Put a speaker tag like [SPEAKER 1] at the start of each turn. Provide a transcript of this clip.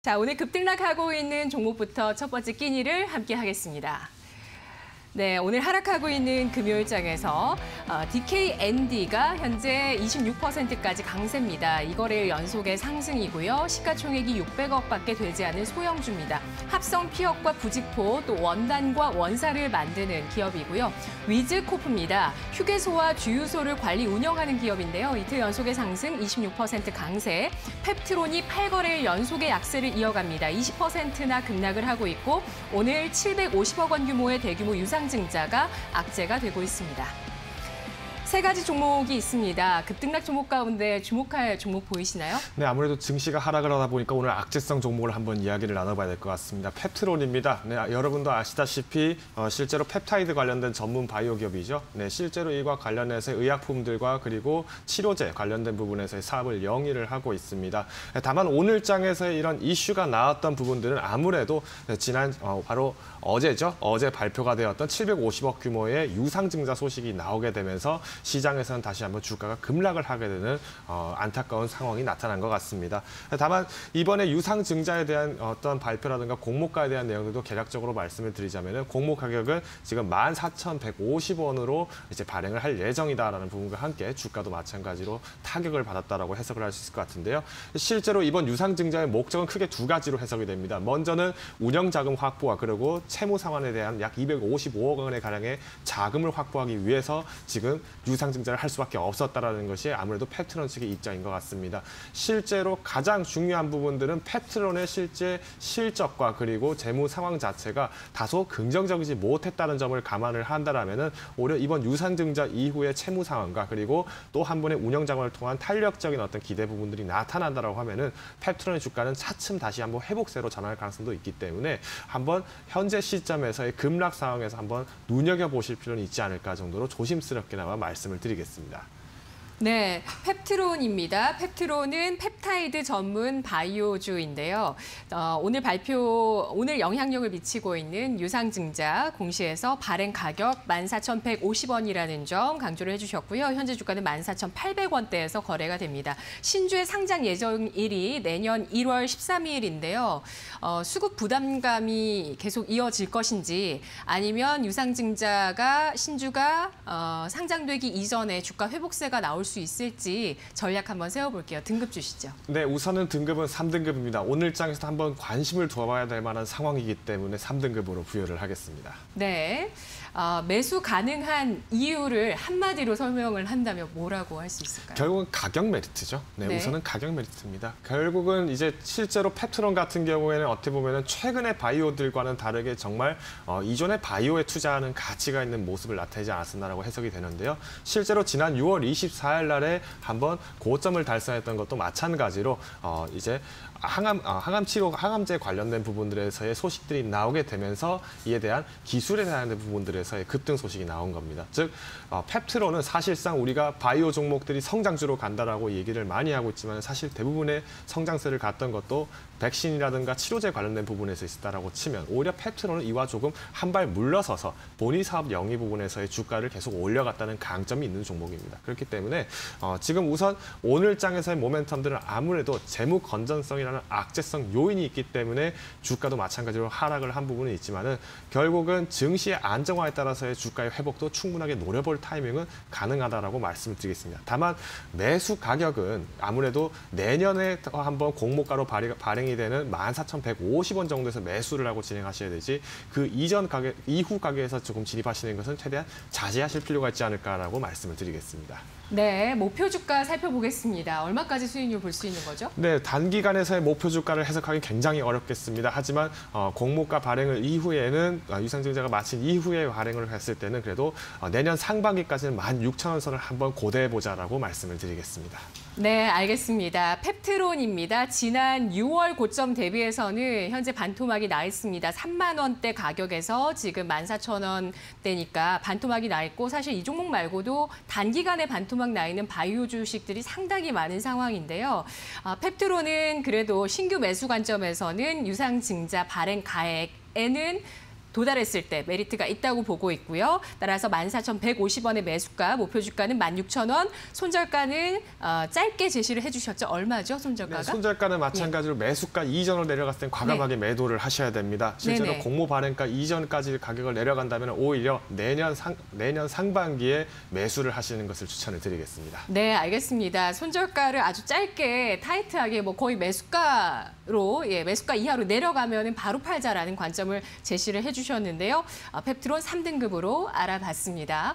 [SPEAKER 1] 자, 오늘 급등락하고 있는 종목부터 첫 번째 끼니를 함께 하겠습니다. 네, 오늘 하락하고 있는 금요일장에서 DKND가 현재 26%까지 강세입니다. 이거래일 연속의 상승이고요. 시가총액이 600억밖에 되지 않은 소형주입니다. 합성 피혁과 부직포, 또 원단과 원사를 만드는 기업이고요. 위즈코프입니다. 휴게소와 주유소를 관리 운영하는 기업인데요. 이틀 연속의 상승 26% 강세. 펩트론이 8거래일 연속의 약세를 이어갑니다. 20%나 급락을 하고 있고 오늘 750억 원 규모의 대규모 유상증자가 악재가 되고 있습니다. 세 가지 종목이 있습니다. 급등락 종목 가운데 주목할 종목 보이시나요?
[SPEAKER 2] 네, 아무래도 증시가 하락을 하다 보니까 오늘 악재성 종목을 한번 이야기를 나눠봐야 될 것 같습니다. 펩트론입니다. 네, 여러분도 아시다시피 실제로 펩타이드 관련된 전문 바이오 기업이죠. 네, 실제로 이와 관련해서 의약품들과 그리고 치료제 관련된 부분에서의 사업을 영위를 하고 있습니다. 다만 오늘장에서의 이런 이슈가 나왔던 부분들은 아무래도 지난 바로 어제죠. 어제 발표가 되었던 750억 규모의 유상증자 소식이 나오게 되면서 시장에서는 다시 한번 주가가 급락을 하게 되는 안타까운 상황이 나타난 것 같습니다. 다만 이번에 유상증자에 대한 어떤 발표라든가 공모가에 대한 내용들도 개략적으로 말씀을 드리자면은 공모 가격은 지금 14,150원으로 이제 발행을 할 예정이다라는 부분과 함께 주가도 마찬가지로 타격을 받았다라고 해석을 할 수 있을 것 같은데요. 실제로 이번 유상증자의 목적은 크게 두 가지로 해석이 됩니다. 먼저는 운영자금 확보와 그리고 채무 상환에 대한 약 255억 원의 가량의 자금을 확보하기 위해서 지금 유상증자를 할 수밖에 없었다라는 것이 아무래도 펩트론 측의 입장인 것 같습니다. 실제로 가장 중요한 부분들은 펩트론의 실제 실적과 그리고 재무 상황 자체가 다소 긍정적이지 못했다는 점을 감안을 한다라면은 오히려 이번 유상증자 이후의 채무 상황과 그리고 또 한 번의 운영 자금을 통한 탄력적인 어떤 기대 부분들이 나타난다라고 하면은 펩트론의 주가는 차츰 다시 한번 회복세로 전환할 가능성도 있기 때문에 한번 현재 시점에서의 급락 상황에서 한번 눈여겨보실 필요는 있지 않을까 정도로 조심스럽게나마 말씀을 드리겠습니다.
[SPEAKER 1] 네, 펩트론입니다. 펩트론은 펩타이드 전문 바이오주인데요. 오늘 영향력을 미치고 있는 유상증자 공시에서 발행 가격 14,150원이라는 점 강조를 해주셨고요. 현재 주가는 14,800원대에서 거래가 됩니다. 신주의 상장 예정일이 내년 1월 13일인데요. 수급 부담감이 계속 이어질 것인지 아니면 유상증자가 신주가 상장되기 이전에 주가 회복세가 나올 수 있을지 전략 한번 세워볼게요. 등급 주시죠.
[SPEAKER 2] 네, 우선은 등급은 3등급입니다. 오늘장에서 한번 관심을 두어봐야 될 만한 상황이기 때문에 3등급으로 부여를 하겠습니다.
[SPEAKER 1] 네, 매수 가능한 이유를 한마디로 설명을 한다면 뭐라고 할 수 있을까요?
[SPEAKER 2] 결국은 가격 메리트죠. 네,
[SPEAKER 1] 네.
[SPEAKER 2] 우선은 가격 메리트입니다. 결국은 이제 실제로 펩트론 같은 경우에는 어떻게 보면은 최근의 바이오들과는 다르게 정말 이전의 바이오에 투자하는 가치가 있는 모습을 나타내지 않았었나라고 해석이 되는데요. 실제로 지난 6월 24일 날에 한번 고점을 달성했던 것도 마찬가지로 이제 항암 치료, 항암제 관련된 부분들에서의 소식들이 나오게 되면서 이에 대한 기술에 대한 부분들에서의 급등 소식이 나온 겁니다. 즉, 펩트론은 사실상 우리가 바이오 종목들이 성장주로 간다라고 얘기를 많이 하고 있지만 사실 대부분의 성장세를 갔던 것도 백신이라든가 치료제 관련된 부분에서 있었다라고 치면 오히려 펩트론은 이와 조금 한 발 물러서서 본인 사업 영위 부분에서의 주가를 계속 올려갔다는 강점이 있는 종목입니다. 그렇기 때문에 지금 우선 오늘장에서의 모멘텀들은 아무래도 재무 건전성이라는 악재성 요인이 있기 때문에 주가도 마찬가지로 하락을 한 부분은 있지만은 결국은 증시의 안정화에 따라서의 주가의 회복도 충분하게 노려볼 타이밍은 가능하다라고 말씀을 드리겠습니다. 다만 매수 가격은 아무래도 내년에 한번 공모가로 발행이 되는 14,150원 정도에서 매수를 하고 진행하셔야 되지 그 이전 가격, 이후 가격에서 조금 진입하시는 것은 최대한 자제하실 필요가 있지 않을까라고 말씀을 드리겠습니다.
[SPEAKER 1] 네, 목표 주가 살펴보겠습니다. 얼마까지 수익률 볼 수 있는 거죠?
[SPEAKER 2] 네, 단기간에서의 목표 주가를 해석하기 굉장히 어렵겠습니다. 하지만 공모가 발행을 이후에는 유상증자가 마친 이후에 발행을 했을 때는 그래도 내년 상반기까지는 16,000원 선을 한번 고대해보자라고 말씀을 드리겠습니다.
[SPEAKER 1] 네, 알겠습니다. 펩트론입니다. 지난 6월 고점 대비해서는 현재 반토막이 나 있습니다. 3만 원대 가격에서 지금 14,000원대니까 반토막이 나 있고 사실 이 종목 말고도 단기간에 반토막 나 있는 바이오 주식들이 상당히 많은 상황인데요. 펩트론은 그래도 신규 매수 관점에서는 유상증자 발행 가액에는 도달했을 때 메리트가 있다고 보고 있고요. 따라서 14,150원의 매수가, 목표 주가는 16,000원, 손절가는 짧게 제시를 해주셨죠. 얼마죠, 손절가가?
[SPEAKER 2] 네, 손절가는 마찬가지로 매수가 이전으로 내려갔을 땐 과감하게 매도를 하셔야 됩니다. 실제로
[SPEAKER 1] 네네.
[SPEAKER 2] 공모 발행가 이전까지 가격을 내려간다면 오히려 내년 상반기에 매수를 하시는 것을 추천을 드리겠습니다.
[SPEAKER 1] 네, 알겠습니다. 손절가를 아주 짧게 타이트하게 거의 매수가로 매수가 이하로 내려가면 바로 팔자라는 관점을 제시를 해주셨는데요. 펩트론 3등급으로 알아봤습니다.